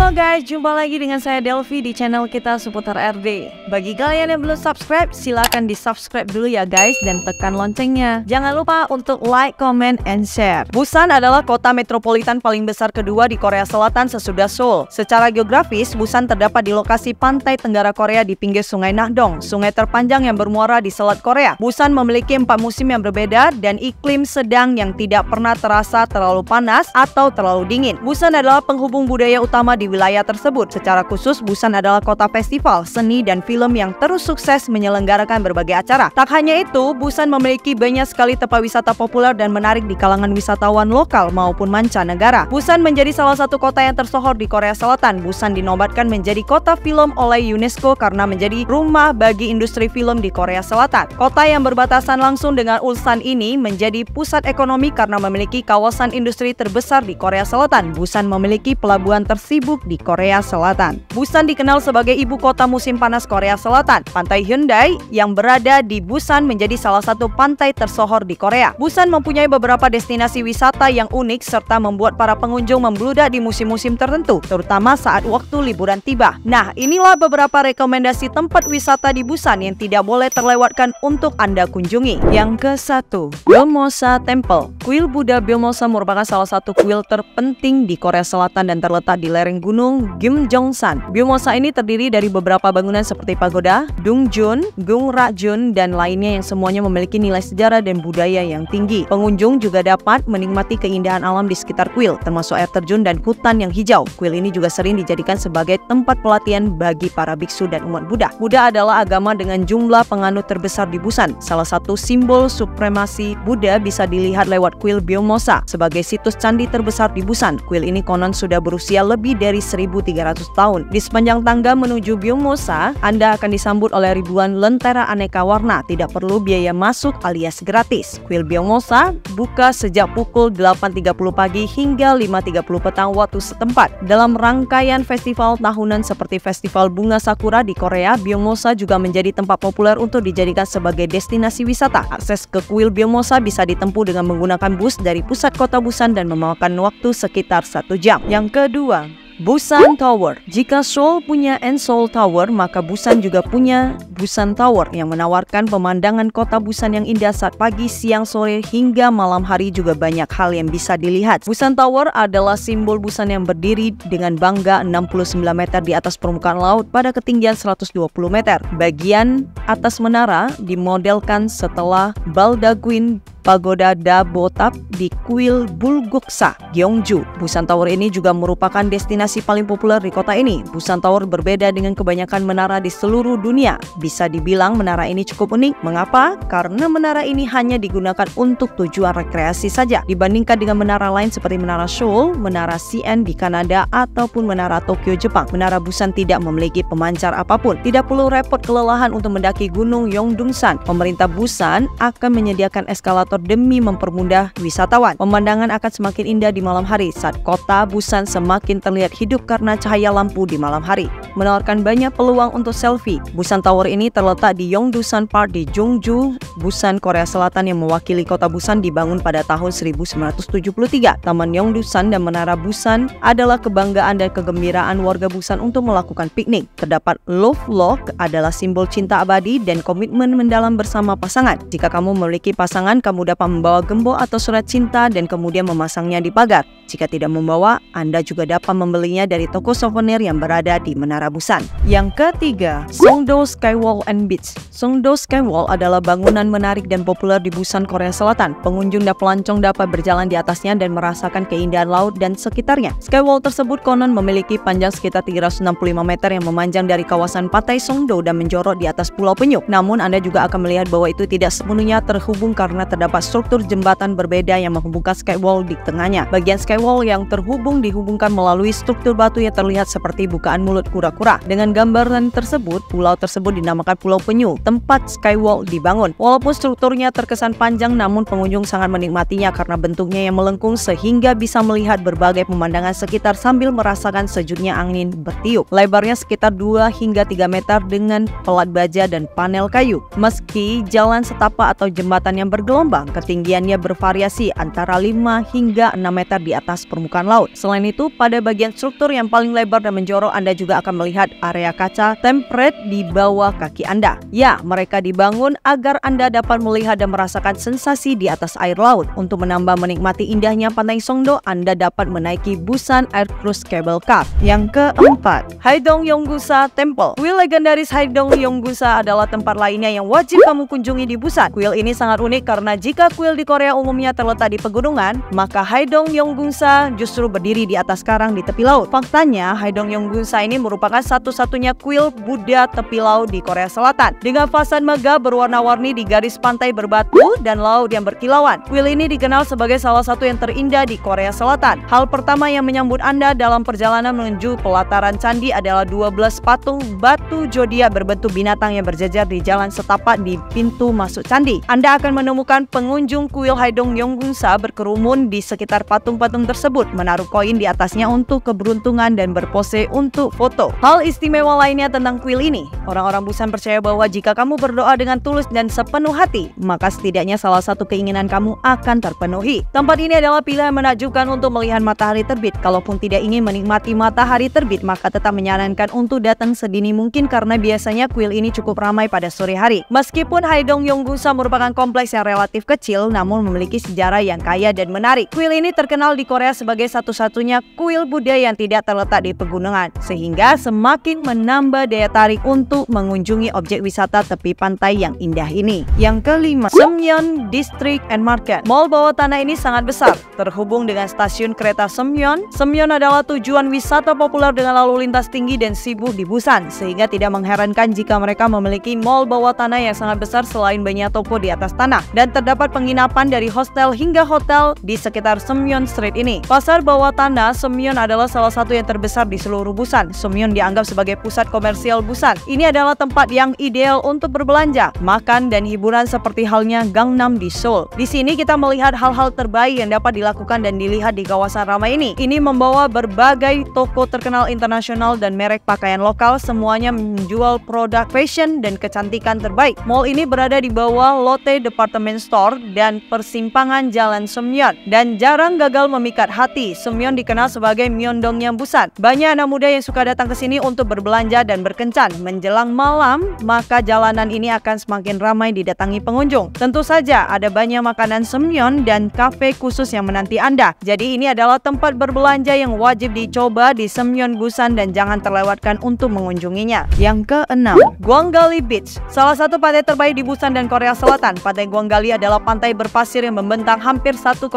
Halo guys, jumpa lagi dengan saya Delvi di channel kita seputar RD. Bagi kalian yang belum subscribe, silahkan di subscribe dulu ya guys dan tekan loncengnya. Jangan lupa untuk like, comment, and share. Busan adalah kota metropolitan paling besar kedua di Korea Selatan sesudah Seoul. Secara geografis, Busan terdapat di lokasi pantai tenggara Korea di pinggir Sungai Nakdong, sungai terpanjang yang bermuara di Selat Korea. Busan memiliki 4 musim yang berbeda dan iklim sedang yang tidak pernah terasa terlalu panas atau terlalu dingin. Busan adalah penghubung budaya utama di wilayah tersebut. Secara khusus, Busan adalah kota festival, seni, dan film yang terus sukses menyelenggarakan berbagai acara. Tak hanya itu, Busan memiliki banyak sekali tempat wisata populer dan menarik di kalangan wisatawan lokal maupun mancanegara. Busan menjadi salah satu kota yang tersohor di Korea Selatan. Busan dinobatkan menjadi kota film oleh UNESCO karena menjadi rumah bagi industri film di Korea Selatan. Kota yang berbatasan langsung dengan Ulsan ini menjadi pusat ekonomi karena memiliki kawasan industri terbesar di Korea Selatan. Busan memiliki pelabuhan tersibuk di Korea Selatan. Busan dikenal sebagai ibu kota musim panas Korea Selatan. Pantai Hyundai yang berada di Busan menjadi salah satu pantai tersohor di Korea. Busan mempunyai beberapa destinasi wisata yang unik serta membuat para pengunjung membludak di musim-musim tertentu, terutama saat waktu liburan tiba. Nah, inilah beberapa rekomendasi tempat wisata di Busan yang tidak boleh terlewatkan untuk Anda kunjungi. Yang ke-1, Gyeongmosa Temple. Kuil Buddha Gyeongmosa merupakan salah satu kuil terpenting di Korea Selatan dan terletak di lereng gunung Gimjeongsan. Gyeongmosa ini terdiri dari beberapa bangunan seperti pagoda, Dungjun, Gungrajun, dan lainnya yang semuanya memiliki nilai sejarah dan budaya yang tinggi. Pengunjung juga dapat menikmati keindahan alam di sekitar kuil, termasuk air terjun dan hutan yang hijau. Kuil ini juga sering dijadikan sebagai tempat pelatihan bagi para biksu dan umat Buddha. Buddha adalah agama dengan jumlah penganut terbesar di Busan. Salah satu simbol supremasi Buddha bisa dilihat lewat kuil Gyeongmosa sebagai situs candi terbesar di Busan. Kuil ini konon sudah berusia lebih dari 1.300 tahun. Di sepanjang tangga menuju Gyeongmosa, Anda akan disambut oleh ribuan lentera aneka warna. Tidak perlu biaya masuk alias gratis. Kuil Gyeongmosa buka sejak pukul 8.30 pagi hingga 5.30 petang waktu setempat. Dalam rangkaian festival tahunan seperti Festival Bunga Sakura di Korea, Gyeongmosa juga menjadi tempat populer untuk dijadikan sebagai destinasi wisata. Akses ke kuil Gyeongmosa bisa ditempuh dengan menggunakan bus dari pusat kota Busan dan memakan waktu sekitar 1 jam. Yang kedua, Busan Tower. Jika Seoul punya Seoul Tower, maka Busan juga punya Busan Tower yang menawarkan pemandangan kota Busan yang indah saat pagi, siang, sore, hingga malam hari. Juga banyak hal yang bisa dilihat. Busan Tower adalah simbol Busan yang berdiri dengan bangga 69 meter di atas permukaan laut pada ketinggian 120 meter. Bagian atas menara dimodelkan setelah Baldaguin Pagoda Da Botap di kuil Bulguksa, Gyeongju. Busan Tower ini juga merupakan destinasi paling populer di kota ini. Busan Tower berbeda dengan kebanyakan menara di seluruh dunia. Bisa dibilang menara ini cukup unik. Mengapa? Karena menara ini hanya digunakan untuk tujuan rekreasi saja. Dibandingkan dengan menara lain seperti Menara Seoul, Menara CN di Kanada, ataupun Menara Tokyo, Jepang. Menara Busan tidak memiliki pemancar apapun. Tidak perlu repot kelelahan untuk mendaki gunung Yeongdungsan. Pemerintah Busan akan menyediakan eskalator demi mempermudah wisatawan. Pemandangan akan semakin indah di malam hari saat kota Busan semakin terlihat hidup karena cahaya lampu di malam hari, menawarkan banyak peluang untuk selfie. Busan Tower ini terletak di Yeongdungsan Park di Jeongju, Busan, Korea Selatan yang mewakili kota Busan dibangun pada tahun 1973. Taman Yeongdungsan dan Menara Busan adalah kebanggaan dan kegembiraan warga Busan untuk melakukan piknik. Terdapat Love Log adalah simbol cinta abadi dan komitmen mendalam bersama pasangan. Jika kamu memiliki pasangan, kamu dapat membawa gembok atau surat cinta dan kemudian memasangnya di pagar. Jika tidak membawa, Anda juga dapat membelinya dari toko souvenir yang berada di Menara Busan. Yang ketiga, Songdo Skywall and Beach. Songdo Skywall adalah bangunan menarik dan populer di Busan, Korea Selatan. Pengunjung dan pelancong dapat berjalan di atasnya dan merasakan keindahan laut dan sekitarnya. Skywall tersebut konon memiliki panjang sekitar 365 meter yang memanjang dari kawasan pantai Songdo dan menjorok di atas Pulau Penyu. Namun, Anda juga akan melihat bahwa itu tidak sepenuhnya terhubung karena terdapat struktur jembatan berbeda yang menghubungkan skywall di tengahnya. Bagian skywall yang terhubung dihubungkan melalui struktur batu yang terlihat seperti bukaan mulut kura-kura. Dengan gambaran tersebut, pulau tersebut dinamakan Pulau Penyu, tempat skywall dibangun. Walaupun strukturnya terkesan panjang, namun pengunjung sangat menikmatinya karena bentuknya yang melengkung sehingga bisa melihat berbagai pemandangan sekitar sambil merasakan sejuknya angin bertiup. Lebarnya sekitar 2 hingga 3 meter dengan pelat baja dan panel kayu. Meski jalan setapak atau jembatan yang bergelombang, ketinggiannya bervariasi antara 5 hingga 6 meter di atas atas permukaan laut. Selain itu, pada bagian struktur yang paling lebar dan menjorok, Anda juga akan melihat area kaca tempered di bawah kaki Anda. Ya, mereka dibangun agar Anda dapat melihat dan merasakan sensasi di atas air laut. Untuk menambah menikmati indahnya Pantai Songdo, Anda dapat menaiki Busan Air Cruise Cable Car. Yang keempat, Haidong Yonggusa Temple. Kuil legendaris Haidong Yonggusa adalah tempat lainnya yang wajib kamu kunjungi di Busan. Kuil ini sangat unik karena jika kuil di Korea umumnya terletak di pegunungan, maka Haidong Yonggusa justru berdiri di atas karang di tepi laut. Faktanya, Haidong Yonggusa ini merupakan satu-satunya kuil Buddha tepi laut di Korea Selatan. Dengan fasad megah berwarna-warni di garis pantai berbatu dan laut yang berkilauan. Kuil ini dikenal sebagai salah satu yang terindah di Korea Selatan. Hal pertama yang menyambut Anda dalam perjalanan menuju pelataran candi adalah 12 patung batu zodiak berbentuk binatang yang berjejer di jalan setapak di pintu masuk candi. Anda akan menemukan pengunjung kuil Haidong Yonggusa berkerumun di sekitar patung-patung tersebut, menaruh koin di atasnya untuk keberuntungan dan berpose untuk foto. Hal istimewa lainnya tentang kuil ini, orang-orang Busan percaya bahwa jika kamu berdoa dengan tulus dan sepenuh hati, maka setidaknya salah satu keinginan kamu akan terpenuhi. Tempat ini adalah pilihan menakjubkan untuk melihat matahari terbit. Kalaupun tidak ingin menikmati matahari terbit, maka tetap menyarankan untuk datang sedini mungkin karena biasanya kuil ini cukup ramai pada sore hari. Meskipun Haidong Yonggusa merupakan kompleks yang relatif kecil, namun memiliki sejarah yang kaya dan menarik. Kuil ini terkenal di Korea sebagai satu-satunya kuil Buddha yang tidak terletak di pegunungan, sehingga semakin menambah daya tarik untuk mengunjungi objek wisata tepi pantai yang indah ini. Yang kelima, Seomyeon District and Market. Mall bawah tanah ini sangat besar, terhubung dengan stasiun kereta Seomyeon. Seomyeon adalah tujuan wisata populer dengan lalu lintas tinggi dan sibuk di Busan, sehingga tidak mengherankan jika mereka memiliki mall bawah tanah yang sangat besar selain banyak toko di atas tanah, dan terdapat penginapan dari hostel hingga hotel di sekitar Seomyeon Street ini. Pasar bawah tanah Seomyeon adalah salah satu yang terbesar di seluruh Busan. Seomyeon dianggap sebagai pusat komersial Busan. Ini adalah tempat yang ideal untuk berbelanja, makan, dan hiburan seperti halnya Gangnam di Seoul. Di sini kita melihat hal-hal terbaik yang dapat dilakukan dan dilihat di kawasan ramai ini. Ini membawa berbagai toko terkenal internasional dan merek pakaian lokal, semuanya menjual produk fashion dan kecantikan terbaik. Mall ini berada di bawah Lotte Department Store dan persimpangan Jalan Seomyeon, dan jarang gagal memikat hati. Seomyeon dikenal sebagai Myeongdongnya Busan. Banyak anak muda yang suka datang ke sini untuk berbelanja dan berkencan. Menjelang malam, maka jalanan ini akan semakin ramai didatangi pengunjung. Tentu saja ada banyak makanan Seomyeon dan kafe khusus yang menanti Anda. Jadi ini adalah tempat berbelanja yang wajib dicoba di Seomyeon Busan dan jangan terlewatkan untuk mengunjunginya. Yang keenam, Gwangali Beach. Salah satu pantai terbaik di Busan dan Korea Selatan. Pantai Gwangali adalah pantai berpasir yang membentang hampir 1,5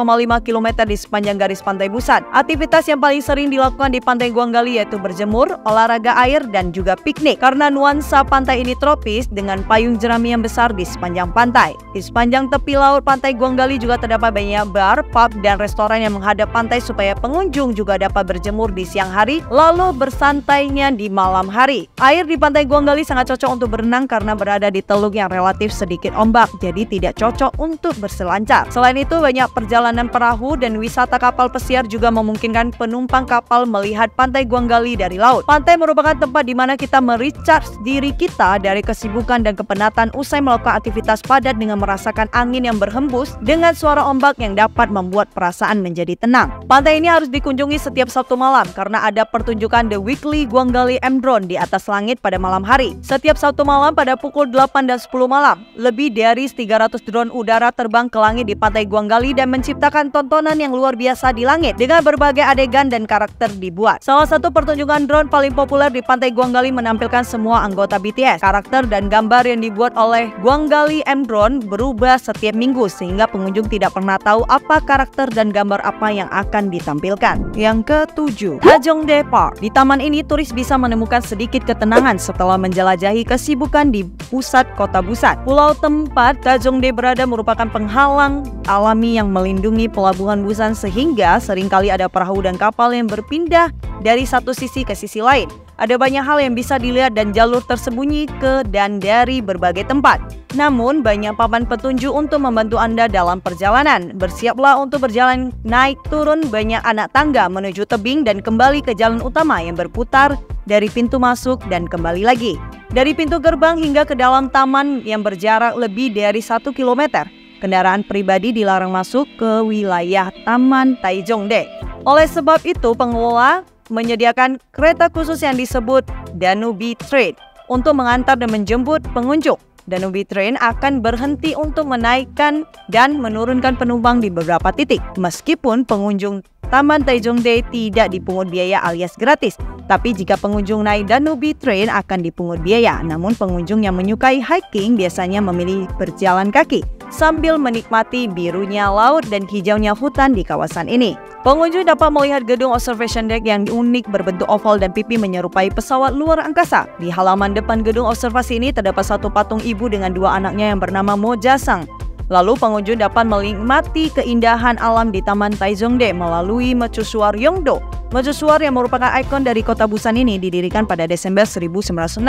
km di sepanjang garis pantai Busan. Aktivitas yang paling sering dilakukan di Pantai Gwangali yaitu berjemur, olahraga air, dan juga piknik. Karena nuansa pantai ini tropis dengan payung jerami yang besar di sepanjang pantai. Di sepanjang tepi laut Pantai Gwangali juga terdapat banyak bar, pub, dan restoran yang menghadap pantai supaya pengunjung juga dapat berjemur di siang hari lalu bersantainya di malam hari. Air di Pantai Gwangali sangat cocok untuk berenang karena berada di teluk yang relatif sedikit ombak, jadi tidak cocok untuk berselancar. Selain itu, banyak perjalanan perahu dan wisata kapal pesiar juga memungkinkan penumpang kapal melihat Pantai Gwangali dari laut. Pantai merupakan tempat di mana kita merecharge diri kita dari kesibukan dan kepenatan usai melakukan aktivitas padat dengan merasakan angin yang berhembus dengan suara ombak yang dapat membuat perasaan menjadi tenang. Pantai ini harus dikunjungi setiap Sabtu malam karena ada pertunjukan The Weekly Gwangali M Drone di atas langit pada malam hari. Setiap Sabtu malam pada pukul 8 dan 10 malam, lebih dari 300 drone udara terbang ke langit di Pantai Gwangali dan menciptakan tontonan yang luar biasa di langit dengan berbagai adegan dan karakter dibuat. Salah satu pertunjukan drone paling populer di Pantai Gwangali menampilkan semua anggota BTS. Karakter dan gambar yang dibuat oleh Gwangali M Drone berubah setiap minggu sehingga pengunjung tidak pernah tahu apa karakter dan gambar apa yang akan ditampilkan. Yang ketujuh, Hajongdae Park. Di taman ini turis bisa menemukan sedikit ketenangan setelah menjelajahi kesibukan di pusat kota Busan. Pulau tempat Hajongdae berada merupakan penghalang alami yang melindungi pelabuhan Busan sehingga seringkali ada perahu dan kapal yang berpindah dari satu sisi ke sisi lain. Ada banyak hal yang bisa dilihat dan jalur tersembunyi ke dan dari berbagai tempat. Namun, banyak papan petunjuk untuk membantu Anda dalam perjalanan. Bersiaplah untuk berjalan naik turun banyak anak tangga menuju tebing dan kembali ke jalan utama yang berputar dari pintu masuk dan kembali lagi. Dari pintu gerbang hingga ke dalam taman yang berjarak lebih dari 1 km. Kendaraan pribadi dilarang masuk ke wilayah Taman Taejongdae. Oleh sebab itu, pengelola menyediakan kereta khusus yang disebut Danube Train untuk mengantar dan menjemput pengunjung. Danube Train akan berhenti untuk menaikkan dan menurunkan penumpang di beberapa titik. Meskipun pengunjung Taman Taizongde tidak dipungut biaya alias gratis, tapi jika pengunjung naik Danube Train akan dipungut biaya. Namun pengunjung yang menyukai hiking biasanya memilih berjalan kaki sambil menikmati birunya laut dan hijaunya hutan di kawasan ini. Pengunjung dapat melihat gedung observation deck yang unik berbentuk oval dan pipi menyerupai pesawat luar angkasa. Di halaman depan gedung observasi ini terdapat satu patung ibu dengan dua anaknya yang bernama Mo Jasang. Lalu pengunjung dapat menikmati keindahan alam di Taman Taizongde melalui Mercusuar Yeongdo. Mercusuar yang merupakan ikon dari kota Busan ini didirikan pada Desember 1906.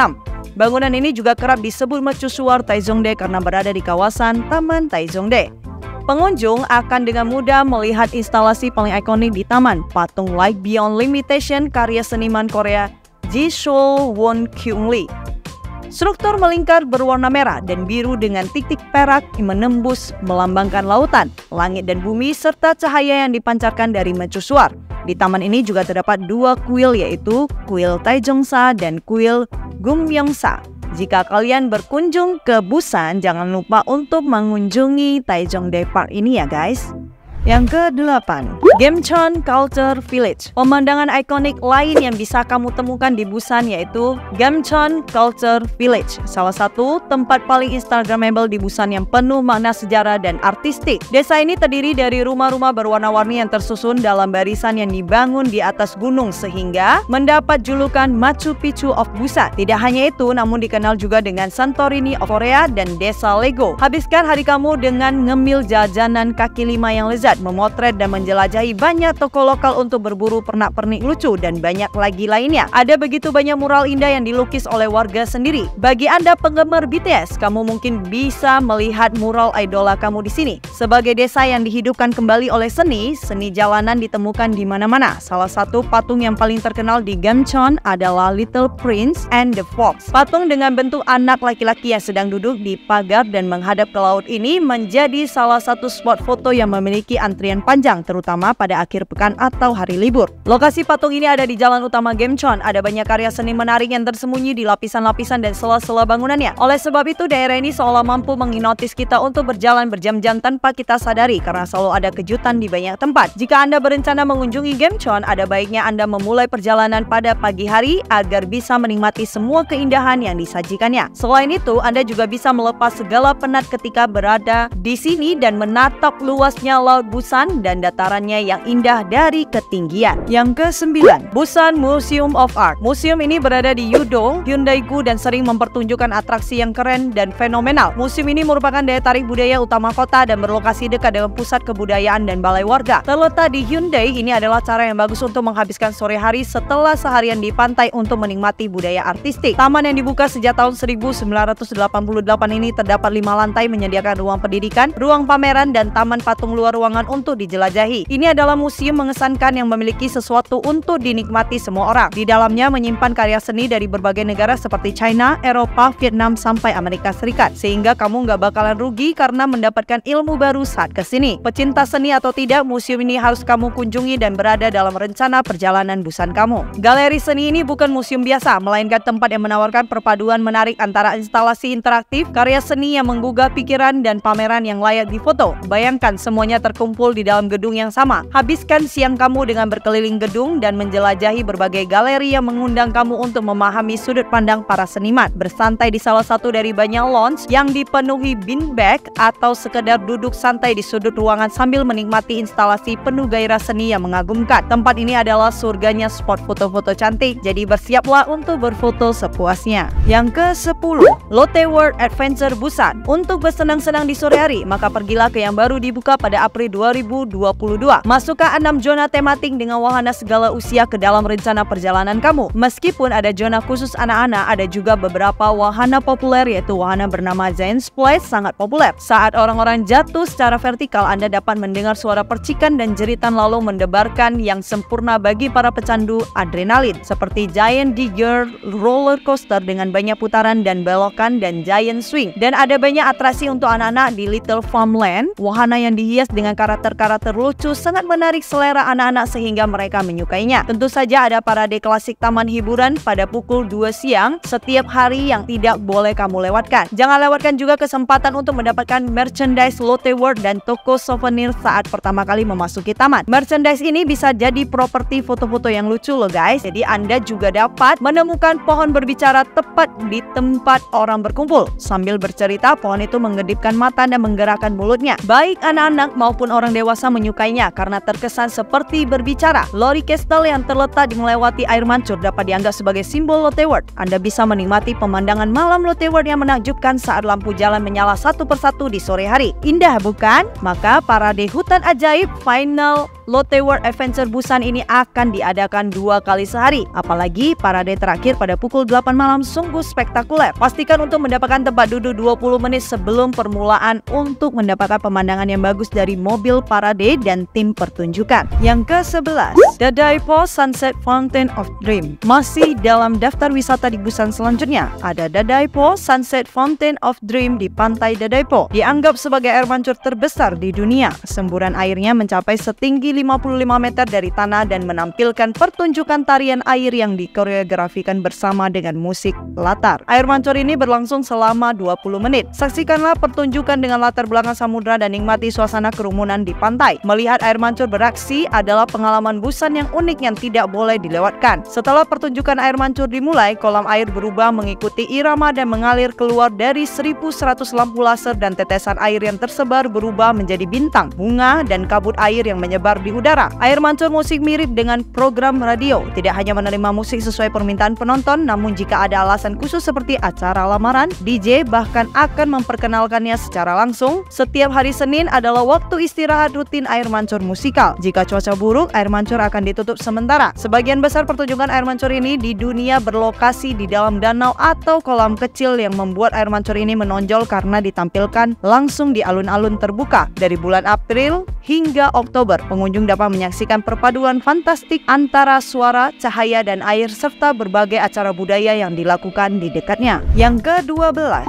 Bangunan ini juga kerap disebut Mercusuar Taizongde karena berada di kawasan Taman Taizongde. Pengunjung akan dengan mudah melihat instalasi paling ikonik di taman, patung Light Beyond Limitation karya seniman Korea Ji Seol Won Kyung Lee. Struktur melingkar berwarna merah dan biru dengan titik perak yang menembus melambangkan lautan, langit dan bumi serta cahaya yang dipancarkan dari mercusuar. Di taman ini juga terdapat dua kuil yaitu kuil Taejongsa dan kuil Gumyeongsa. Jika kalian berkunjung ke Busan, jangan lupa untuk mengunjungi Taizongde Park ini ya guys. Yang ke-8, Gamcheon Culture Village. Pemandangan ikonik lain yang bisa kamu temukan di Busan yaitu Gamcheon Culture Village, salah satu tempat paling instagramable di Busan yang penuh makna sejarah dan artistik. Desa ini terdiri dari rumah-rumah berwarna-warni yang tersusun dalam barisan yang dibangun di atas gunung sehingga mendapat julukan Machu Picchu of Busan. Tidak hanya itu, namun dikenal juga dengan Santorini of Korea dan Desa Lego. Habiskan hari kamu dengan ngemil jajanan kaki lima yang lezat, memotret dan menjelajahi banyak toko lokal untuk berburu pernak-pernik lucu dan banyak lagi lainnya. Ada begitu banyak mural indah yang dilukis oleh warga sendiri. Bagi Anda penggemar BTS, kamu mungkin bisa melihat mural idola kamu di sini. Sebagai desa yang dihidupkan kembali oleh seni jalanan ditemukan di mana-mana. Salah satu patung yang paling terkenal di Gamcheon adalah Little Prince and the Fox. Patung dengan bentuk anak laki-laki yang sedang duduk di pagar dan menghadap ke laut ini menjadi salah satu spot foto yang memiliki antrian panjang, terutama pada akhir pekan atau hari libur. Lokasi patung ini ada di jalan utama Gamcheon. Ada banyak karya seni menarik yang tersembunyi di lapisan-lapisan dan sela-sela bangunannya. Oleh sebab itu, daerah ini seolah mampu menghipnotis kita untuk berjalan berjam-jam tanpa kita sadari karena selalu ada kejutan di banyak tempat. Jika Anda berencana mengunjungi Gamcheon, ada baiknya Anda memulai perjalanan pada pagi hari agar bisa menikmati semua keindahan yang disajikannya. Selain itu, Anda juga bisa melepas segala penat ketika berada di sini dan menatap luasnya laut Busan dan datarannya yang indah dari ketinggian. Yang ke-9, Busan Museum of Art. Museum ini berada di Yudong, Hyundai-gu dan sering mempertunjukkan atraksi yang keren dan fenomenal. Museum ini merupakan daya tarik budaya utama kota dan berlokasi dekat dengan pusat kebudayaan dan balai warga. Terletak di Hyundai, ini adalah cara yang bagus untuk menghabiskan sore hari setelah seharian di pantai untuk menikmati budaya artistik. Taman yang dibuka sejak tahun 1988 ini terdapat 5 lantai menyediakan ruang pendidikan, ruang pameran dan taman patung luar ruangan untuk dijelajahi. Ini adalah museum mengesankan yang memiliki sesuatu untuk dinikmati semua orang. Di dalamnya menyimpan karya seni dari berbagai negara seperti China, Eropa, Vietnam, sampai Amerika Serikat. Sehingga kamu nggak bakalan rugi karena mendapatkan ilmu baru saat kesini. Pecinta seni atau tidak, museum ini harus kamu kunjungi dan berada dalam rencana perjalanan Busan kamu. Galeri seni ini bukan museum biasa, melainkan tempat yang menawarkan perpaduan menarik antara instalasi interaktif, karya seni yang menggugah pikiran, dan pameran yang layak difoto. Bayangkan semuanya terkumpul di dalam gedung yang sama. Habiskan siang kamu dengan berkeliling gedung dan menjelajahi berbagai galeri yang mengundang kamu untuk memahami sudut pandang para seniman. Bersantai di salah satu dari banyak lounge yang dipenuhi beanbag atau sekedar duduk santai di sudut ruangan sambil menikmati instalasi penuh gairah seni yang mengagumkan. Tempat ini adalah surganya spot foto-foto cantik, jadi bersiaplah untuk berfoto sepuasnya. Yang ke-10, Lotte World Adventure Busan. Untuk bersenang-senang di sore hari, maka pergilah ke yang baru dibuka pada April 2022. Masukkan 6 zona tematik dengan wahana segala usia ke dalam rencana perjalanan kamu. Meskipun ada zona khusus anak-anak, ada juga beberapa wahana populer yaitu wahana bernama Giant Splash sangat populer. Saat orang-orang jatuh secara vertikal, Anda dapat mendengar suara percikan dan jeritan lalu mendebarkan yang sempurna bagi para pecandu adrenalin seperti Giant Digger roller coaster dengan banyak putaran dan belokan dan Giant Swing. Dan ada banyak atraksi untuk anak-anak di Little Farmland, wahana yang dihias dengan karakter-karakter lucu sangat menarik selera anak-anak sehingga mereka menyukainya. Tentu saja ada parade klasik taman hiburan pada pukul 2 siang setiap hari yang tidak boleh kamu lewatkan. Jangan lewatkan juga kesempatan untuk mendapatkan merchandise Lotte World dan toko souvenir saat pertama kali memasuki taman. Merchandise ini bisa jadi properti foto-foto yang lucu loh guys. Jadi Anda juga dapat menemukan pohon berbicara tepat di tempat orang berkumpul. Sambil bercerita, pohon itu mengedipkan mata dan menggerakkan mulutnya. Baik anak-anak maupun orang dewasa menyukainya karena terkesan seperti berbicara. Lori Castle yang terletak di melewati air mancur dapat dianggap sebagai simbol Lotte World. Anda bisa menikmati pemandangan malam Lotte World yang menakjubkan saat lampu jalan menyala satu persatu di sore hari. Indah bukan? Maka parade hutan ajaib Final Lotte World Adventure Busan ini akan diadakan 2 kali sehari. Apalagi parade terakhir pada pukul 8 malam sungguh spektakuler. Pastikan untuk mendapatkan tempat duduk 20 menit sebelum permulaan untuk mendapatkan pemandangan yang bagus dari mobil parade dan tim pertunjukan. Yang ke-11, Dadaipo Sunset Fountain of Dream. Masih dalam daftar wisata di Busan selanjutnya, ada Dadaipo Sunset Fountain of Dream di pantai Dadaipo. Dianggap sebagai air mancur terbesar di dunia. Semburan airnya mencapai setinggi 55 meter dari tanah dan menampilkan pertunjukan tarian air yang dikoreografikan bersama dengan musik latar. Air mancur ini berlangsung selama 20 menit. Saksikanlah pertunjukan dengan latar belakang samudra dan nikmati suasana kerumunan di pantai. Melihat air mancur beraksi adalah pengalaman Busan yang unik yang tidak boleh dilewatkan. Setelah pertunjukan air mancur dimulai, kolam air berubah mengikuti irama dan mengalir keluar dari 1100 lampu laser dan tetesan air yang tersebar berubah menjadi bintang, bunga, dan kabut air yang menyebar di udara. Air mancur musik mirip dengan program radio. Tidak hanya menerima musik sesuai permintaan penonton, namun jika ada alasan khusus seperti acara lamaran, DJ bahkan akan memperkenalkannya secara langsung. Setiap hari Senin adalah waktu istirahat rutin air mancur musikal. Jika cuaca buruk, air mancur akan ditutup sementara. Sebagian besar pertunjukan air mancur ini di dunia berlokasi di dalam danau atau kolam kecil yang membuat air mancur ini menonjol karena ditampilkan langsung di alun-alun terbuka. Dari bulan April hingga Oktober, pengunjung dapat menyaksikan perpaduan fantastik antara suara, cahaya, dan air serta berbagai acara budaya yang dilakukan di dekatnya. Yang ke-12,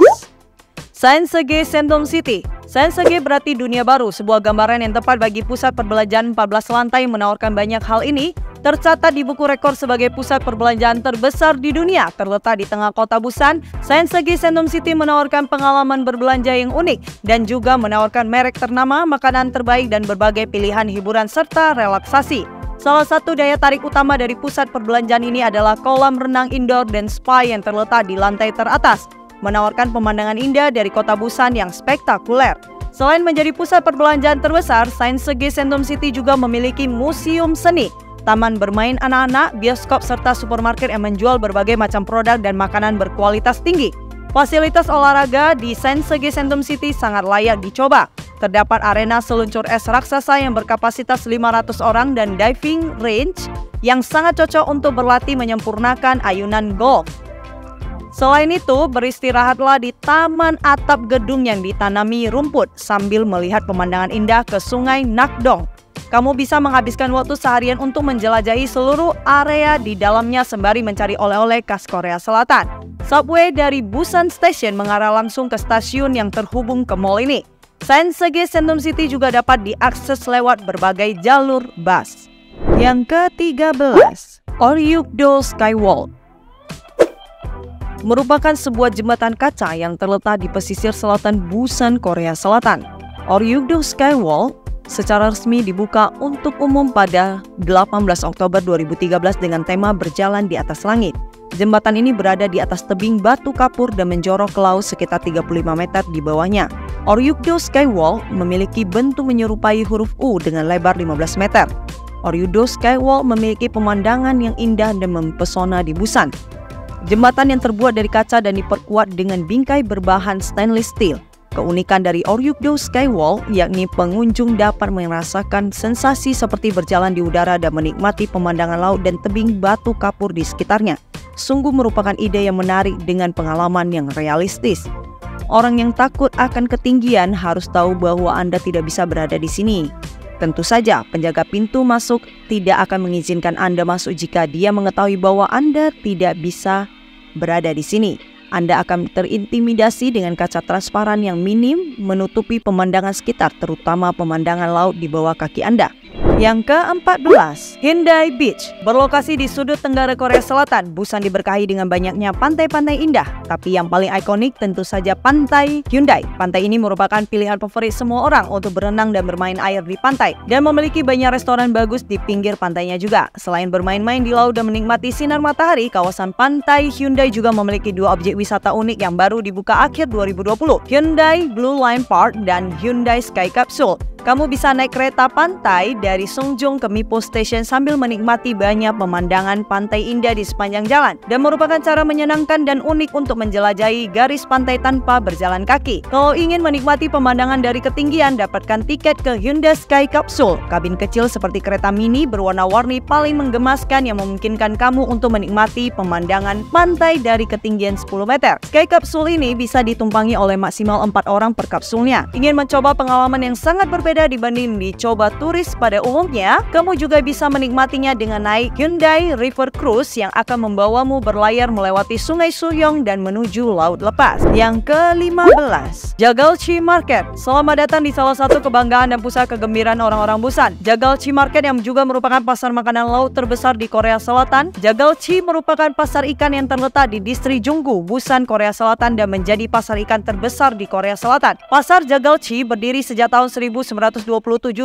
Saensege Sendong City. Saensege berarti dunia baru, sebuah gambaran yang tepat bagi pusat perbelanjaan 14 lantai menawarkan banyak hal ini. Tercatat di buku rekor sebagai pusat perbelanjaan terbesar di dunia. Terletak di tengah kota Busan, Saensege Sendong City menawarkan pengalaman berbelanja yang unik dan juga menawarkan merek ternama, makanan terbaik, dan berbagai pilihan hiburan serta relaksasi. Salah satu daya tarik utama dari pusat perbelanjaan ini adalah kolam renang indoor dan spa yang terletak di lantai teratas, menawarkan pemandangan indah dari kota Busan yang spektakuler. Selain menjadi pusat perbelanjaan terbesar, Saensege Sendong City juga memiliki museum seni, taman bermain anak-anak, bioskop, serta supermarket yang menjual berbagai macam produk dan makanan berkualitas tinggi. Fasilitas olahraga di Saensege Sendong City sangat layak dicoba. Terdapat arena seluncur es raksasa yang berkapasitas 500 orang dan diving range yang sangat cocok untuk berlatih menyempurnakan ayunan golf. Selain itu, beristirahatlah di taman atap gedung yang ditanami rumput sambil melihat pemandangan indah ke sungai Nakdong. Kamu bisa menghabiskan waktu seharian untuk menjelajahi seluruh area di dalamnya sembari mencari oleh-oleh khas Korea Selatan. Subway dari Busan Station mengarah langsung ke stasiun yang terhubung ke mall ini. Saensege Sendong City juga dapat diakses lewat berbagai jalur bus. Yang ke-13, Oryugdo Skywalk. Merupakan sebuah jembatan kaca yang terletak di pesisir selatan Busan, Korea Selatan. Oryugdo Skywalk secara resmi dibuka untuk umum pada 18 Oktober 2013 dengan tema berjalan di atas langit. Jembatan ini berada di atas tebing batu kapur dan menjorok ke laut sekitar 35 meter di bawahnya. Oryugdo Skywalk memiliki bentuk menyerupai huruf U dengan lebar 15 meter. Oryugdo Skywalk memiliki pemandangan yang indah dan mempesona di Busan. Jembatan yang terbuat dari kaca dan diperkuat dengan bingkai berbahan stainless steel. Keunikan dari Oryugdo Skywalk yakni pengunjung dapat merasakan sensasi seperti berjalan di udara dan menikmati pemandangan laut dan tebing batu kapur di sekitarnya. Sungguh merupakan ide yang menarik dengan pengalaman yang realistis. Orang yang takut akan ketinggian harus tahu bahwa Anda tidak bisa berada di sini. Tentu saja, penjaga pintu masuk tidak akan mengizinkan Anda masuk jika dia mengetahui bahwa Anda tidak bisa berada di sini. Anda akan terintimidasi dengan kaca transparan yang minim menutupi pemandangan sekitar, terutama pemandangan laut di bawah kaki Anda. Yang ke-14, Hyundai Beach. Berlokasi di sudut tenggara Korea Selatan, Busan diberkahi dengan banyaknya pantai-pantai indah. Tapi yang paling ikonik tentu saja Pantai Hyundai. Pantai ini merupakan pilihan favorit semua orang untuk berenang dan bermain air di pantai. Dan memiliki banyak restoran bagus di pinggir pantainya juga. Selain bermain-main di laut dan menikmati sinar matahari, kawasan Pantai Hyundai juga memiliki dua objek wisata unik yang baru dibuka akhir 2020. Hyundai Blue Line Park dan Hyundai Sky Capsule. Kamu bisa naik kereta pantai dari Sungjung ke Mipo Station sambil menikmati banyak pemandangan pantai indah di sepanjang jalan dan merupakan cara menyenangkan dan unik untuk menjelajahi garis pantai tanpa berjalan kaki. Kalau ingin menikmati pemandangan dari ketinggian, dapatkan tiket ke Hyundai Sky Capsule. Kabin kecil seperti kereta mini berwarna-warni paling menggemaskan yang memungkinkan kamu untuk menikmati pemandangan pantai dari ketinggian 10 meter. Sky Capsule ini bisa ditumpangi oleh maksimal 4 orang per kapsulnya. Ingin mencoba pengalaman yang sangat berbeda dibanding dicoba turis pada umumnya, kamu juga bisa menikmatinya dengan naik Hyundai River Cruise yang akan membawamu berlayar melewati Sungai Suyong dan menuju laut lepas. Yang ke-15, Jagalchi Market. Selamat datang di salah satu kebanggaan dan pusat kegembiraan orang-orang Busan. Jagalchi Market yang juga merupakan pasar makanan laut terbesar di Korea Selatan. Jagalchi merupakan pasar ikan yang terletak di distrik Junggu, Busan, Korea Selatan dan menjadi pasar ikan terbesar di Korea Selatan. Pasar Jagalchi berdiri sejak tahun 1927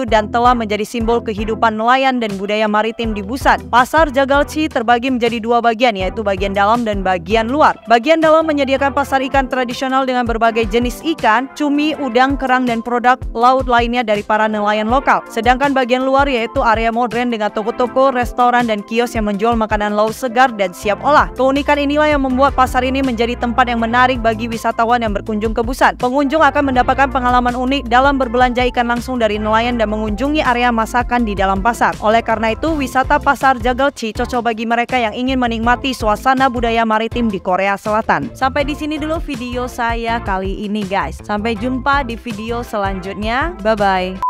dan telah menjadi simbol kehidupan nelayan dan budaya maritim di Busan. Pasar Jagalchi terbagi menjadi dua bagian, yaitu bagian dalam dan bagian luar. Bagian dalam menyediakan pasar ikan tradisional dengan berbagai jenis ikan, cumi, udang, kerang, dan produk laut lainnya dari para nelayan lokal. Sedangkan bagian luar yaitu area modern dengan toko-toko, restoran, dan kios yang menjual makanan laut segar dan siap olah. Keunikan inilah yang membuat pasar ini menjadi tempat yang menarik bagi wisatawan yang berkunjung ke Busan. Pengunjung akan mendapatkan pengalaman unik dalam berbelanja ikan langsung dari nelayan dan mengunjungi area masakan di dalam pasar. Oleh karena itu, wisata pasar Jagalchi cocok bagi mereka yang ingin menikmati suasana budaya maritim di Korea Selatan. Sampai di sini dulu video saya kali ini guys. Sampai jumpa di video selanjutnya. Bye bye.